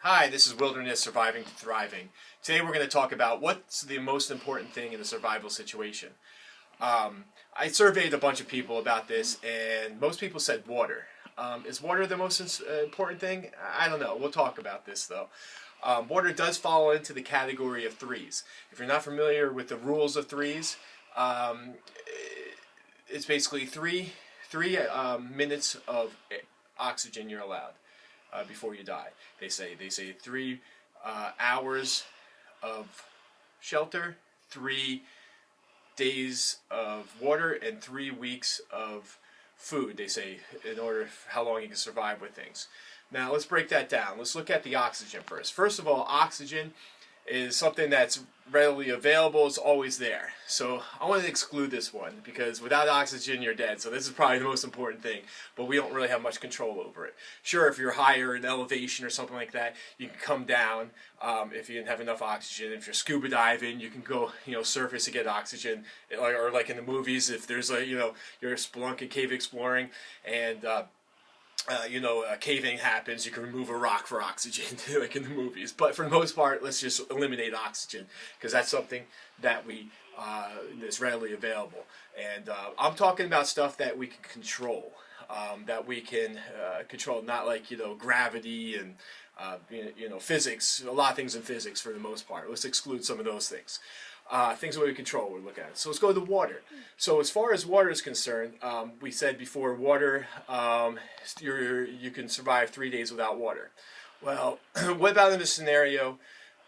Hi, this is Wilderness Surviving to Thriving. Today we're going to talk about what's the most important thing in a survival situation. I surveyed a bunch of people about this, and most people said water. Is water the most important thing? I don't know. We'll talk about this though. Water does fall into the category of threes. If you're not familiar with the rules of threes, it's basically three minutes of oxygen you're allowed before you die. They say 3 hours of shelter, 3 days of water, and 3 weeks of food. They say in order how long you can survive with things. Now let's break that down. Let's look at the oxygen first. First of all, oxygen is something that's readily available. It's always there. So I want to exclude this one because without oxygen you're dead. So this is probably the most important thing, but we don't really have much control over it. Sure, if you're higher in elevation or something like that, you can come down if you didn't have enough oxygen. If you're scuba diving, you can go surface to get oxygen, or like in the movies, if there's you're spelunking, cave exploring, and caving happens, you can remove a rock for oxygen, like in the movies. But for the most part, let's just eliminate oxygen, because that's something that that's readily available. And I'm talking about stuff that we can control, not like, gravity and, physics, a lot of things in physics for the most part. Let's exclude some of those things. Things that we control, we're looking at. So let's go to water. So as far as water is concerned, we said before, water, you can survive 3 days without water. Well, what about in a scenario,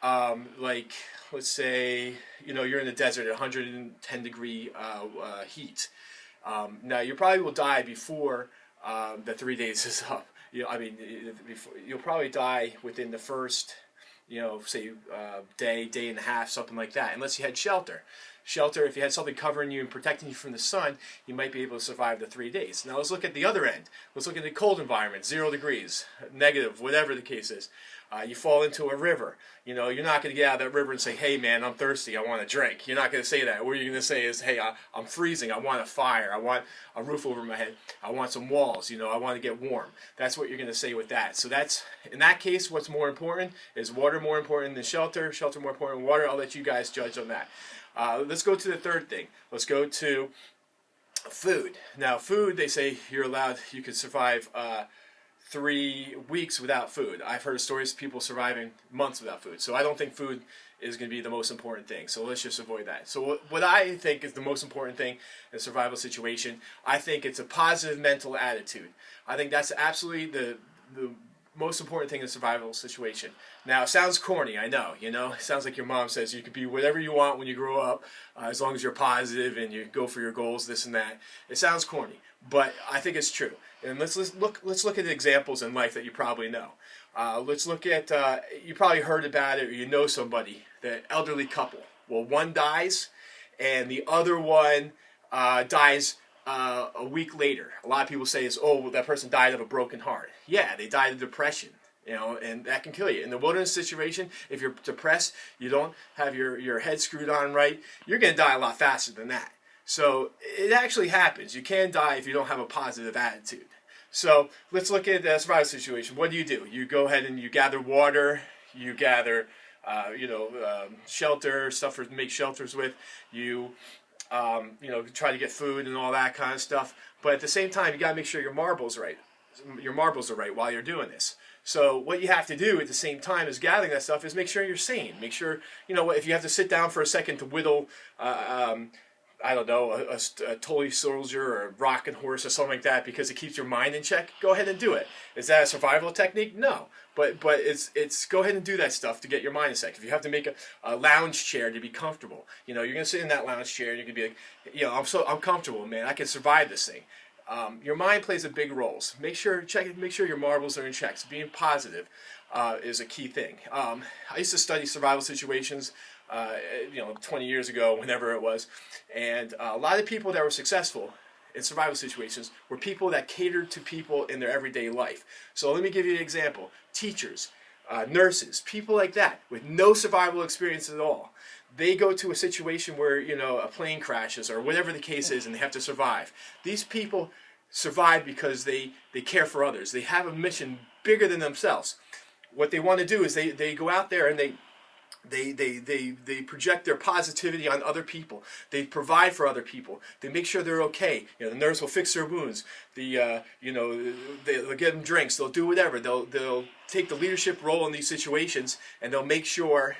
like, let's say, you're in the desert at 110 degree heat. Now, you probably will die before the 3 days is up. You'll probably die within the first say day and a half, something like that, unless you had shelter. Shelter, if you had something covering you and protecting you from the sun, you might be able to survive the 3 days. Now let's look at the other end. Let's look at the cold environment, 0 degrees, negative, whatever the case is. You fall into a river. You're not going to get out of that river and say, hey man, I'm thirsty, I want a drink. You're not going to say that. What you're going to say is, hey, I'm freezing, I want a fire, I want a roof over my head, I want some walls, I want to get warm. That's what you're going to say with that. So that's, in that case, what's more important? Is water more important than shelter? Shelter more important than water? I'll let you guys judge on that. Let's go to the third thing. Let's go to food. Now food, they say you can survive 3 weeks without food. I've heard stories of people surviving months without food. So I don't think food is going to be the most important thing. So let's just avoid that. So what I think is the most important thing in a survival situation, I think it's a positive mental attitude. I think that's absolutely the most important thing in a survival situation. Now, it sounds corny, I know. It sounds like your mom says you could be whatever you want when you grow up, as long as you're positive and you go for your goals, this and that. It sounds corny, but I think it's true. And let's look at examples in life that you probably know. Let's look at, you probably heard about it, or you know somebody, the elderly couple. Well, one dies, and the other one dies a week later. A lot of people say that person died of a broken heart. Yeah, they died of depression, and that can kill you. In the wilderness situation, if you're depressed, you don't have your head screwed on right, you're going to die a lot faster than that. So it actually happens. You can die if you don't have a positive attitude. So let's look at the survival situation. What do? You go ahead and you gather water, you gather shelter, stuff to make shelters with, you try to get food and all that kind of stuff. But at the same time, you got to make sure your marbles are right while you're doing this. So what you have to do at the same time as gathering that stuff is make sure you're sane. Make sure, if you have to sit down for a second to whittle, I don't know, a toy soldier or a rocking horse or something like that because it keeps your mind in check, go ahead and do it. Is that a survival technique? No. But it's go ahead and do that stuff to get your mind in check. If you have to make a lounge chair to be comfortable, you're going to sit in that lounge chair and you're going to be like, I'm comfortable, man. I can survive this thing. Your mind plays a big role. So make sure your marbles are in check. So being positive is a key thing. I used to study survival situations 20 years ago, whenever it was, and a lot of people that were successful in survival situations were people that catered to people in their everyday life. So let me give you an example. Teachers, nurses, people like that with no survival experience at all. They go to a situation where, a plane crashes or whatever the case is and they have to survive. These people survive because they care for others. They have a mission bigger than themselves. what they want to do is they go out there and they project their positivity on other people. They provide for other people. They make sure they're okay. You know, the nurse will fix their wounds. They'll give them drinks. They'll do whatever. They'll take the leadership role in these situations, and they'll make sure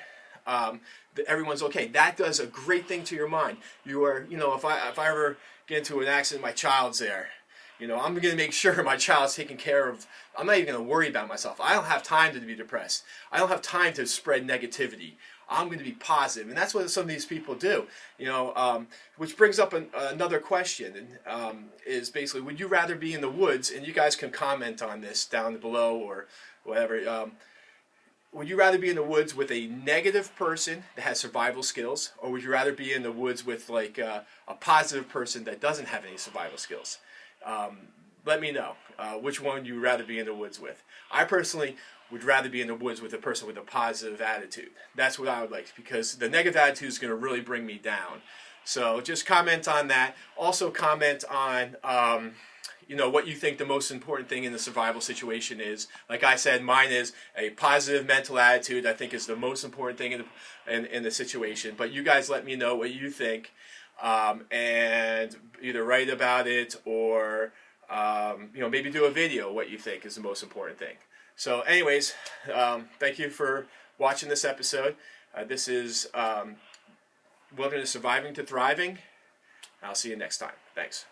that everyone's okay. That does a great thing to your mind. You are, if I ever get into an accident, my child's there. I'm going to make sure my child's taken care of. I'm not even going to worry about myself. I don't have time to be depressed. I don't have time to spread negativity. I'm going to be positive. And that's what some of these people do. Which brings up another question, is basically, would you rather be in the woods, and you guys can comment on this down below or whatever, would you rather be in the woods with a negative person that has survival skills, or would you rather be in the woods with like a positive person that doesn't have any survival skills? Let me know which one you'd rather be in the woods with. I personally would rather be in the woods with a person with a positive attitude. That's what I would like, because the negative attitude is going to really bring me down. So just comment on that. Also comment on what you think the most important thing in the survival situation is. Like I said, mine is a positive mental attitude. I think is the most important thing in the situation. But you guys let me know what you think. And either write about it or maybe do a video what you think is the most important thing. So anyways, thank you for watching this episode. This is Wilderness Surviving to Thriving. I'll see you next time. Thanks.